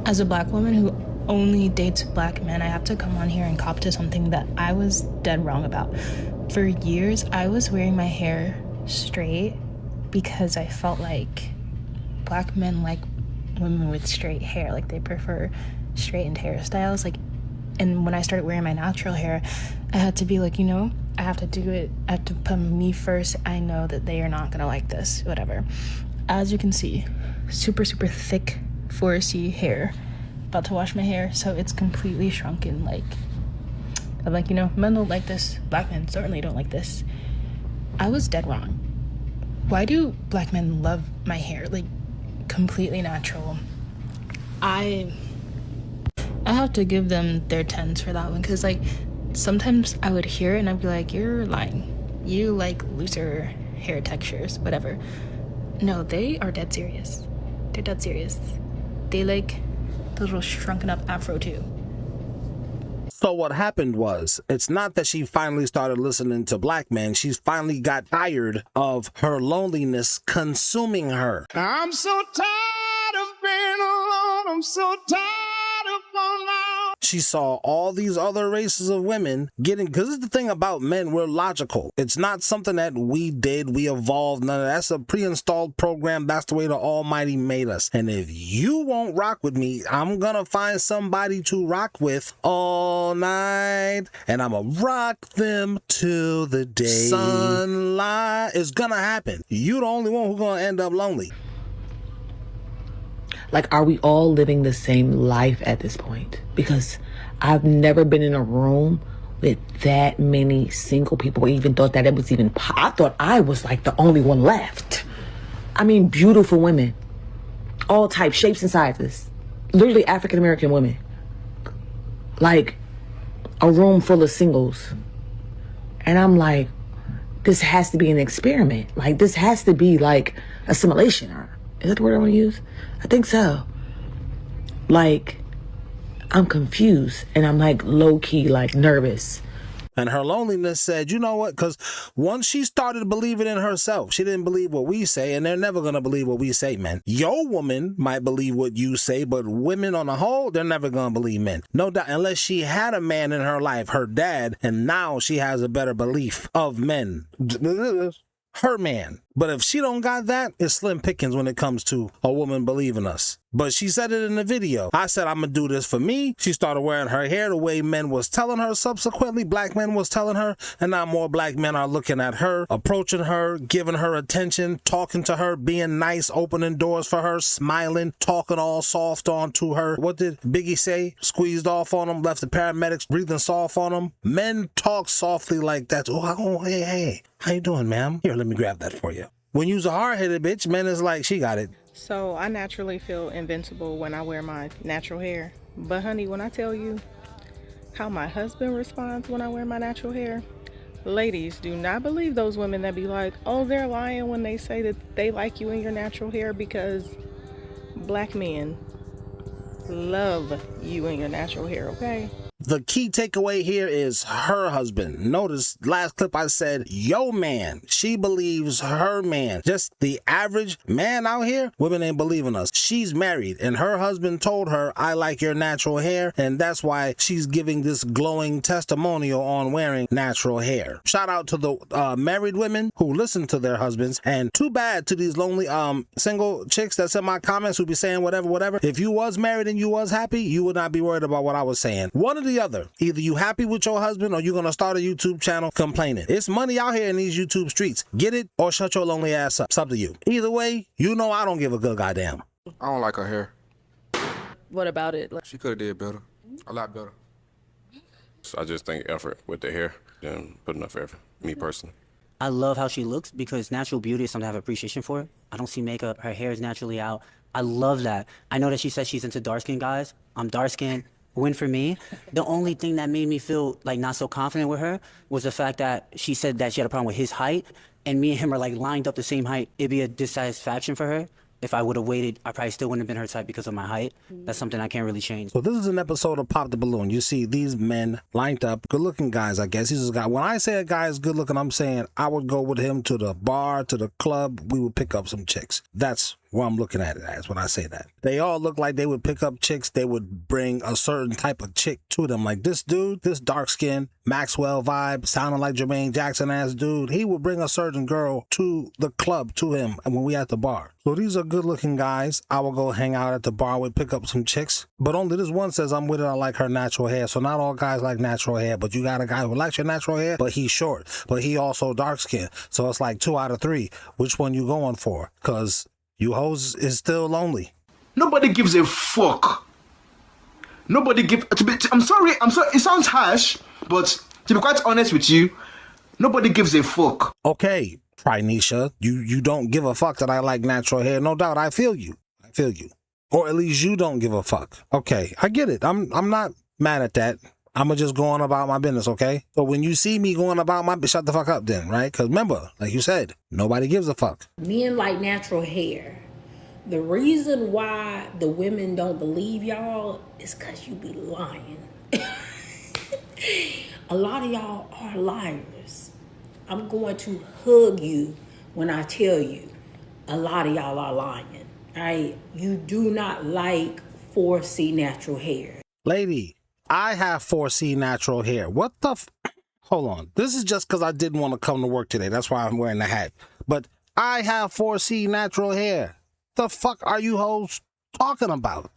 As a black woman who only dates black men, I have to come on here and cop to something that I was dead wrong about. For years, I was wearing my hair straight because I felt like black men like women with straight hair, like they prefer straightened hairstyles. And when I started wearing my natural hair, I had to be like, you know, I have to do it. I have to put me first. I know that they are not gonna like this, whatever. As you can see, super, super thick, foresty hair. About to wash my hair, so it's completely shrunken. I'm like, you know, men don't like this. Black men certainly don't like this. I was dead wrong. Why do black men love my hair? Like, completely natural. I have to give them their 10s for that one, because like sometimes I would hear it and I'd be like, you're lying. You like looser hair textures, whatever. No, they are dead serious. They're dead serious. They like the little shrunken up afro too. So what happened was, it's not that she finally started listening to black men. She's finally got tired of her loneliness consuming her. I'm so tired of being alone. I'm so tired of falling out. She saw all these other races of women getting, because it's the thing about men, we're logical. It's not something that we did, we evolved, none of that. That's a pre-installed program. That's the way the Almighty made us. And if you won't rock with me, I'm gonna find somebody to rock with all night, and I'ma rock them till the day sunlight is gonna happen. You the only one who's gonna end up lonely. Like, are we all living the same life at this point? Because I've never been in a room with that many single people, or even thought that it was even, I thought I was like the only one left. I mean, beautiful women, all types, shapes and sizes, literally African-American women. Like, a room full of singles. And I'm like, this has to be an experiment. Like, this has to be like assimilation. Is that the word I want to use? I think so. Like, I'm confused and I'm like low-key, like nervous. And her loneliness said, you know what? Because once she started believing in herself, she didn't believe what we say, and they're never going to believe what we say, men. Your woman might believe what you say, but women on the whole, they're never going to believe men. No doubt, unless she had a man in her life, her dad, and now she has a better belief of men. Her man. But if she don't got that, it's slim pickings when it comes to a woman believing us. But she said it in the video. I said, I'm gonna do this for me. She started wearing her hair the way men was telling her. Subsequently, black men was telling her, and now more black men are looking at her, approaching her, giving her attention, talking to her, being nice, opening doors for her, smiling, talking all soft onto her. What did Biggie say? Squeezed off on him, left the paramedics breathing soft on him. Men talk softly like that. Oh, hey, how you doing, ma'am? Here, let me grab that for you. When you's a hard-headed bitch, men is like, she got it. So I naturally feel invincible when I wear my natural hair. But honey, when I tell you how my husband responds when I wear my natural hair, ladies, do not believe those women that be like, oh, they're lying when they say that they like you in your natural hair, because black men love you in your natural hair, okay? The key takeaway here is her husband. Notice last clip I said, yo man. She believes her man. Just the average man out here, women ain't believing us. She's married and her husband told her, I like your natural hair. And that's why she's giving this glowing testimonial on wearing natural hair. Shout out to the married women who listen to their husbands. And too bad to these lonely single chicks that's in my comments who be saying whatever. If you was married and you was happy, you would not be worried about what I was saying. One of the other. Either you happy with your husband or you're gonna start a YouTube channel complaining. It's money out here in these YouTube streets. Get it or shut your lonely ass up. It's up to you. Either way, you know I don't give a good goddamn. I don't like her hair. What about it? She could have did better. A lot better. So I just think effort with the hair. Didn't put enough effort. Me personally. I love how she looks because natural beauty is something I have appreciation for. I don't see makeup. Her hair is naturally out. I love that. I know that she says she's into dark-skinned guys. I'm dark-skinned. Win for me. The only thing that made me feel like not so confident with her was the fact that she said that she had a problem with his height, and me and him are like lined up the same height. It'd be a dissatisfaction for her. If I would have waited, I probably still wouldn't have been her type because of my height. That's something I can't really change. So this is an episode of Pop the Balloon. You see these men lined up, good-looking guys, I guess. He's a guy. When I say a guy is good-looking, I'm saying I would go with him to the bar, to the club. We would pick up some chicks. That's what I'm looking at it as when I say that. They all look like they would pick up chicks. They would bring a certain type of chick to them. Like this dude, this dark skin, Maxwell vibe, sounding like Jermaine Jackson ass dude. He would bring a certain girl to the club to him when we at the bar. So these are good looking guys. I will go hang out at the bar with, pick up some chicks. But only this one says I'm with it. I like her natural hair. So not all guys like natural hair, but you got a guy who likes your natural hair, but he's short, but he also dark skinned. So it's like 2 out of 3. Which one you going for? Cause you hoes is still lonely. Nobody gives a fuck. I'm sorry, it sounds harsh, but to be quite honest with you, nobody gives a fuck. Okay, Trinisha, you don't give a fuck that I like natural hair. No doubt, I feel you. Or at least you don't give a fuck. Okay, I get it. I'm not mad at that. I'ma just go on about my business, okay? But when you see me going about my shut the fuck up then, right? Because remember, like you said, nobody gives a fuck. Men like natural hair. The reason why the women don't believe y'all is because you be lying. A lot of y'all are liars. I'm going to hug you when I tell you a lot of y'all are lying. All right? You do not like 4C natural hair. Lady, I have 4C natural hair. What the Hold on. This is just because I didn't want to come to work today. That's why I'm wearing the hat. But I have 4C natural hair. The fuck are you hoes talking about?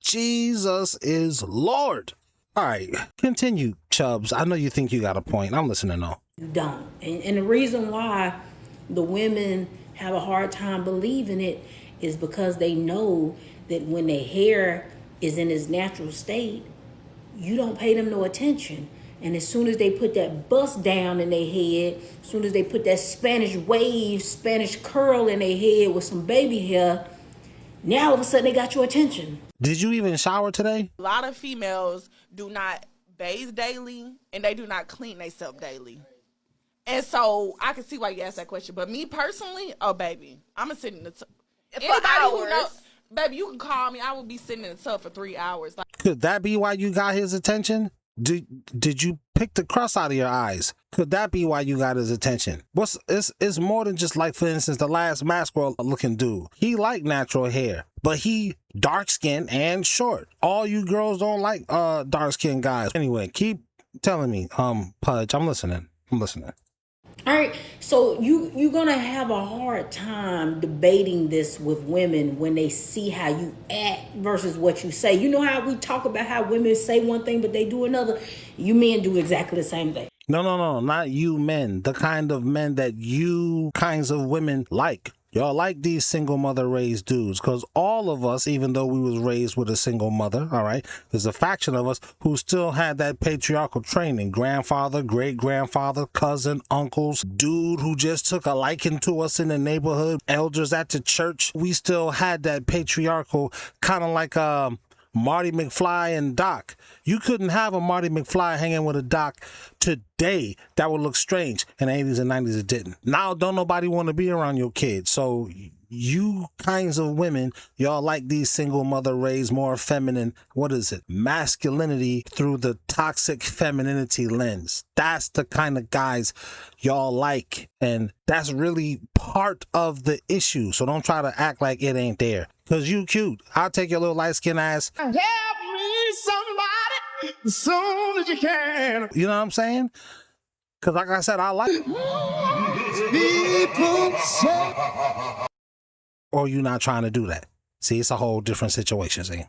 Jesus is Lord. All right, continue, Chubbs. I know you think you got a point. I'm listening though. You don't. And the reason why the women have a hard time believing it is because they know that when their hair is in its natural state, you don't pay them no attention. And as soon as they put that bust down in their head, as soon as they put that Spanish wave, Spanish curl in their head with some baby hair, now all of a sudden they got your attention. Did you even shower today? A lot of females do not bathe daily and they do not clean themselves daily. And so I can see why you asked that question. But me personally, oh baby, I'm gonna sit in the tub. Anybody who knows, baby, you can call me. I will be sitting in the tub for 3 hours. Could that be why you got his attention? Did you pick the crust out of your eyes? Could that be why you got his attention? It's more than just like, for instance, the last Maxwell looking dude. He liked natural hair, but he dark skinned and short. All you girls don't like dark skinned guys. Anyway, keep telling me, Pudge. I'm listening. All right, so you're going to have a hard time debating this with women when they see how you act versus what you say. You know how we talk about how women say one thing, but they do another? You men do exactly the same thing. No, not you men. The kind of men that you kinds of women like. Y'all like these single mother raised dudes, because all of us, even though we was raised with a single mother, all right, there's a faction of us who still had that patriarchal training. Grandfather, great-grandfather, cousin, uncles, dude who just took a liking to us in the neighborhood, elders at the church. We still had that patriarchal, kind of like Marty McFly and Doc. You couldn't have a Marty McFly hanging with a Doc today. That would look strange. In the 80s and 90s, it didn't. Now, don't nobody want to be around your kids. So you kinds of women, y'all like these single mother raised, more feminine, masculinity through the toxic femininity lens. That's the kind of guys y'all like. And that's really part of the issue. So don't try to act like it ain't there. Because you cute. I'll take your little light-skinned ass. Help me, somebody, as soon as you can. You know what I'm saying? Because like I said, I like People say. Or you not trying to do that. See, it's a whole different situation, see?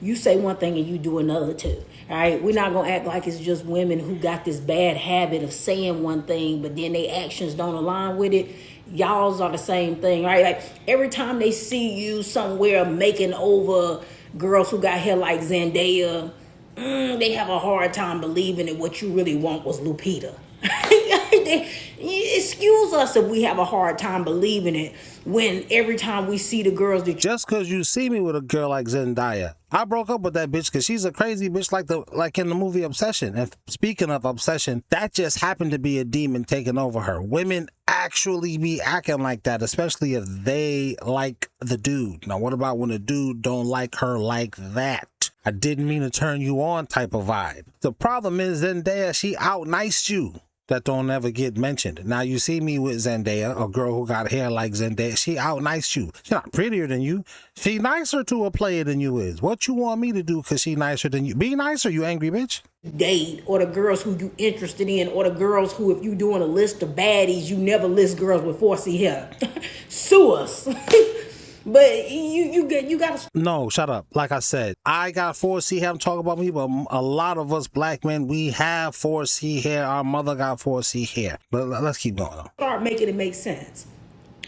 You say one thing and you do another too. All right, we're not gonna act like it's just women who got this bad habit of saying one thing, but then their actions don't align with it. Y'all's are the same thing, right? Like every time they see you somewhere making over girls who got hair like Zendaya, they have a hard time believing that what you really want was Lupita. Excuse us if we have a hard time believing it when every time we see the girls that just because you see me with a girl like Zendaya, I broke up with that bitch because she's a crazy bitch like in the movie Obsession. And speaking of Obsession, that just happened to be a demon taking over her. Women actually be acting like that, especially if they like the dude. Now, what about when a dude don't like her like that? I didn't mean to turn you on type of vibe. The problem is Zendaya, she out-niced you. that don't ever get mentioned. Now you see me with Zendaya, a girl who got hair like Zendaya. She out-nice you. She's not prettier than you. She nicer to a player than you is. What you want me to do because she nicer than you? Be nicer, you angry bitch. Date, or the girls who you interested in, or the girls who, if you doing a list of baddies, you never list girls with 4C hair. Sue us. But you gotta. No, shut up. Like I said, I got 4C hair. I'm talking about me, but a lot of us black men, we have 4C hair. Our mother got 4C hair. But let's keep going. Start making it make sense.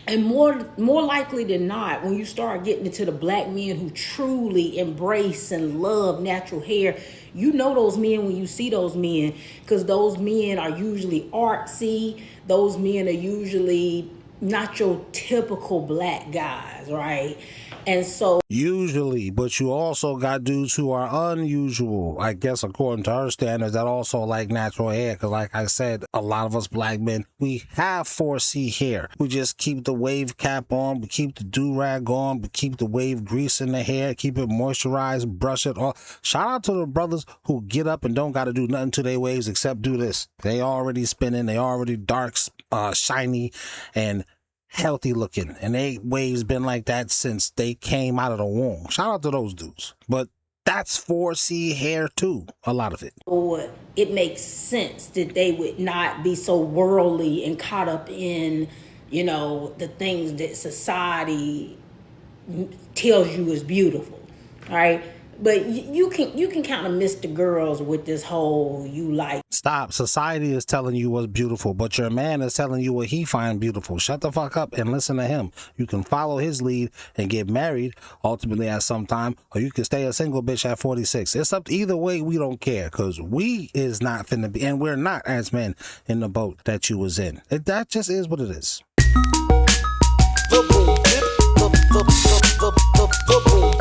And more likely than not, when you start getting into the black men who truly embrace and love natural hair, you know those men when you see those men, because those men are usually artsy. Those men are usually not your typical black guys, right? And so usually, but you also got dudes who are unusual, I guess, according to her standards, that also like natural hair. Because like I said, a lot of us black men, we have 4C hair. We just keep the wave cap on, we keep the do-rag on, we keep the wave grease in the hair, keep it moisturized, brush it off. Shout out to the brothers who get up and don't got to do nothing to their waves except do this. They already spinning, they already dark, shiny, and healthy looking, and they waves been like that since they came out of the womb. Shout out to those dudes. But that's 4C hair too, a lot of it. Or it makes sense that they would not be so worldly and caught up in, you know, the things that society tells you is beautiful, right? But you can kind of miss the girls with this whole you like. Stop. Society is telling you what's beautiful, but your man is telling you what he find beautiful. Shut the fuck up and listen to him. You can follow his lead and get married ultimately at some time, or you can stay a single bitch at 46. It's up to either way. We don't care, because we is not finna be, and we're not as men in the boat that you was in. That just is what it is. The boom.